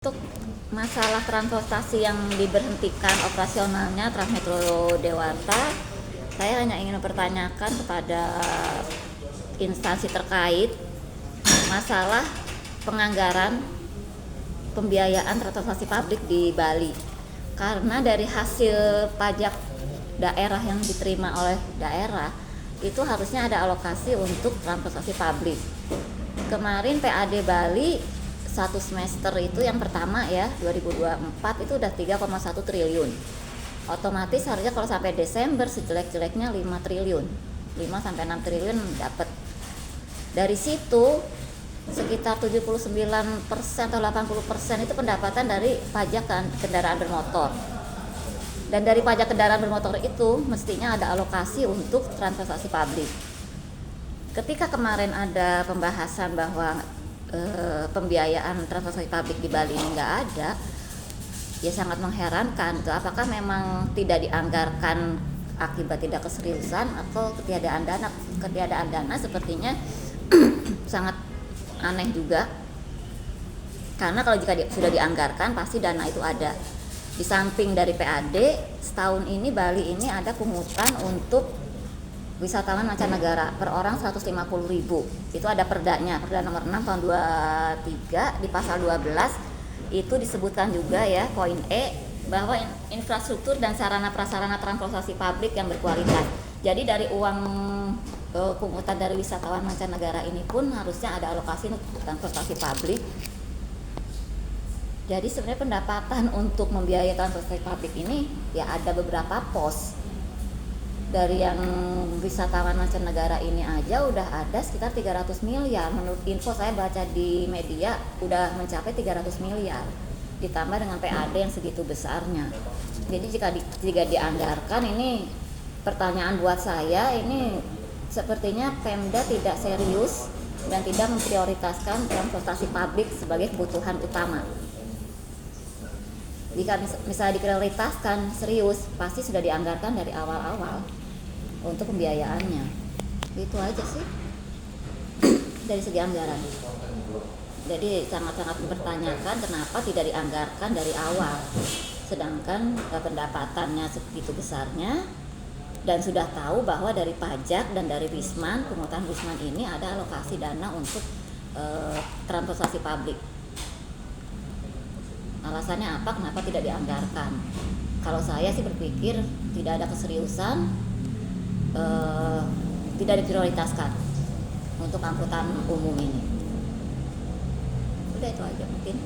Untuk masalah transportasi yang diberhentikan operasionalnya Transmetro Dewata, saya hanya ingin mempertanyakan kepada instansi terkait masalah penganggaran pembiayaan transportasi publik di Bali. Karena dari hasil pajak daerah yang diterima oleh daerah, itu harusnya ada alokasi untuk transportasi publik. Kemarin PAD Bali satu semester itu yang pertama ya 2024 itu udah 3,1 triliun. Otomatis harusnya kalau sampai Desember sejelek-jeleknya 5 triliun. 5 sampai 6 triliun dapat. Dari situ sekitar 79% atau 80% itu pendapatan dari pajak kendaraan bermotor. Dan dari pajak kendaraan bermotor itu mestinya ada alokasi untuk transportasi publik. Ketika kemarin ada pembahasan bahwa pembiayaan transportasi publik di Bali ini nggak ada, ya sangat mengherankan tuh. Apakah memang tidak dianggarkan akibat tidak keseriusan atau ketiadaan dana sepertinya sangat aneh juga. Karena kalau jika sudah dianggarkan pasti dana itu ada. Di samping dari PAD, setahun ini Bali ini ada pungutan untuk wisatawan mancanegara per orang 150.000. Itu ada perdanya, Perda nomor 6 tahun 23 di pasal 12 itu disebutkan juga ya poin E bahwa infrastruktur dan sarana prasarana transportasi publik yang berkualitas. Jadi dari uang pungutan dari wisatawan mancanegara ini pun harusnya ada alokasi untuk transportasi publik. Jadi sebenarnya pendapatan untuk membiayai transportasi publik ini ya ada beberapa pos. Dari yang wisatawan mancanegara ini aja udah ada sekitar 300 miliar. Menurut info saya baca di media udah mencapai 300 miliar. Ditambah dengan PAD yang segitu besarnya. Jadi jika dianggarkan, ini pertanyaan buat saya, ini sepertinya Pemda tidak serius dan tidak memprioritaskan transportasi publik sebagai kebutuhan utama. Jika misalnya diprioritaskan serius, pasti sudah dianggarkan dari awal-awal untuk pembiayaannya. Itu aja sih dari segi anggaran. Jadi sangat-sangat mempertanyakan kenapa tidak dianggarkan dari awal, sedangkan pendapatannya segitu besarnya dan sudah tahu bahwa dari pajak dan dari Wisman, pungutan Wisman ini ada alokasi dana untuk transportasi publik. Alasannya apa? Kenapa tidak dianggarkan? Kalau saya sih berpikir tidak ada keseriusan, tidak diprioritaskan untuk angkutan umum ini. Udah itu aja mungkin.